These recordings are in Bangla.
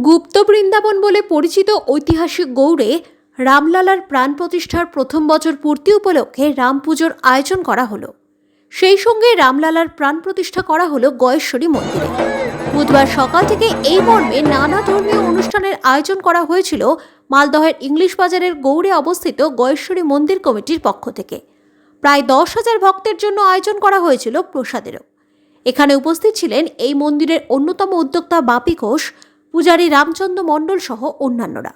গুপ্ত বৃন্দাবন বলে পরিচিত ঐতিহাসিক গৌড়ে রামলালার প্রাণ প্রতিষ্ঠার প্রথম বছর পূর্তি উপলক্ষে রাম পুজোর আয়োজন করা হলো। সেই সঙ্গে রামলালার প্রাণ প্রতিষ্ঠা করা হলো গয়েশ্বরী মন্দিরে। বুধবার সকাল থেকে এই মর্মে নানা ধর্মীয় অনুষ্ঠানের আয়োজন করা হয়েছিল মালদহের ইংলিশ বাজারের গৌড়ে অবস্থিত গয়েশ্বরী মন্দির কমিটির পক্ষ থেকে। প্রায় 10,000 ভক্তের জন্য আয়োজন করা হয়েছিল প্রসাদেরও। এখানে উপস্থিত ছিলেন এই মন্দিরের অন্যতম উদ্যোক্তা বাপি ঘোষ, পূজারী রামচন্দ্র মণ্ডল সহ অন্যান্যরা।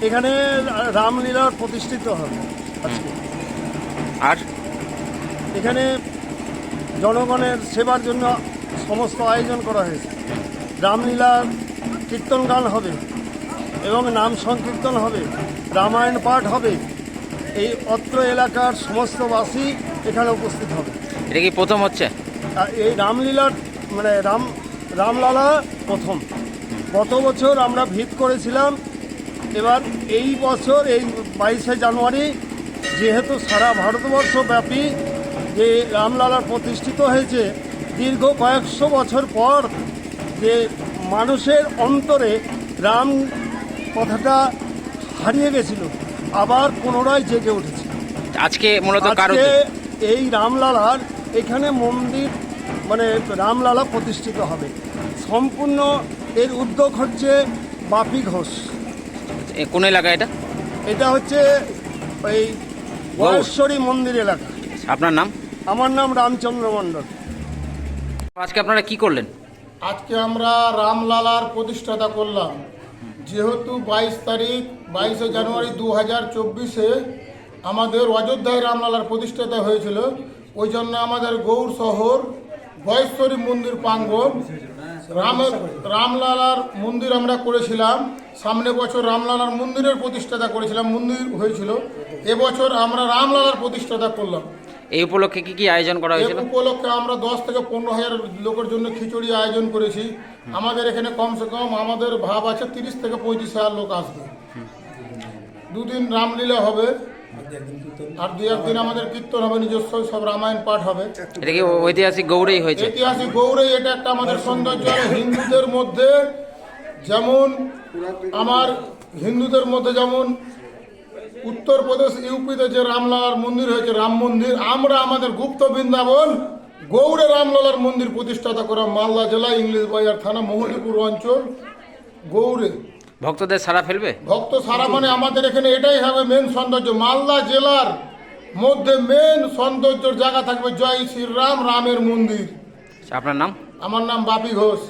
এখানে রামলীলা প্রতিষ্ঠিত হবে আজকে। আর এখানে জনগণের সেবার জন্য সমস্ত আয়োজন করা হয়েছে। রামলীলা কীর্তন গান হবে এবং নাম সংকীর্তন হবে, রামায়ণ পাঠ হবে। এই অত্র এলাকার সমস্ত বাসী এখানে উপস্থিত হবে। এটা কি প্রথম হচ্ছে? এই রামলীলার মানে রামলালা প্রথম। গত বছর আমরা ভিত করেছিলাম। এবার এই বছর এই 22শে জানুয়ারি যেহেতু সারা ভারতবর্ষ ব্যাপী যে রামলালার প্রতিষ্ঠিত হয়েছে, দীর্ঘ কয়েকশো বছর পর যে মানুষের অন্তরে রাম কথাটা হারিয়ে গেছিল, আবার পুনরায় জেগে উঠেছে। আজকে মূলত এই রামলালার এখানে মন্দির মানে রামলালা প্রতিষ্ঠিত হবে। সম্পূর্ণ এর উদ্যোগ হচ্ছে বাপি ঘোষ। কোন এলাকা এটা? এটা হচ্ছে ওই গয়েশ্বরী মন্দির এলাকা। আপনার নাম? আমার নাম রামচন্দ্র মণ্ডল। আজকে আপনারা কি করলেন? আজকে আমরা রামলালার প্রতিষ্ঠাতা করলাম। যেহেতু 22শে জানুয়ারি 2024-এ আমাদের অযোধ্যায় রামলালার প্রতিষ্ঠাতা হয়েছিল, ওই জন্য আমাদের গৌড় শহর গয়েশ্বরী মন্দির প্রাঙ্গণ রামলালার মন্দির আমরা করেছিলাম। সামনে বছর রামলালার মন্দিরের প্রতিষ্ঠাতা করেছিলাম, মন্দির হয়েছিল। এবছর আমরা রামলালার প্রতিষ্ঠাতা করলাম। এই উপলক্ষে কি কি আয়োজন করা হয়েছিল? এই উপলক্ষে আমরা 10 থেকে 15,000 লোকের জন্য খিচুড়ি আয়োজন করেছি। আমাদের এখানে কমসে কম আমাদের ভাব আছে 30 থেকে 35,000 লোক আসবে। দুদিন রামলীলা হবে আর 2-1 দিন আমাদের কীর্তন হবে, নিজস্ব সব রামায়ণ পাঠ হবে। এটা কি ঐতিহাসিক গৌড়েই হয়েছে? ঐতিহাসিক গৌড়ে এটা একটা আমাদের সৌন্দর্য। হিন্দুদের মধ্যে যেমন যেমন উত্তরপ্রদেশ ইউপিতে যে রামলালার মন্দির হয়েছে, রাম মন্দির, আমরা আমাদের গুপ্ত বৃন্দাবন গৌড়ে রামলালার মন্দির প্রতিষ্ঠাতা করা। মালদা জেলা, ইংলিশ বাজার থানা, মোহনীপুর অঞ্চল, গৌড়ে। ভক্তদের সারা ফেলবে? ভক্ত সারা মানে আমাদের এখানে এটাই হবে মেন সৌন্দর্য। মালদা জেলার মধ্যে মেন সৌন্দর্যের জায়গা থাকবে জয় শ্রীরাম, রামের মন্দির। আপনার নাম? আমার নাম বাপি ঘোষ।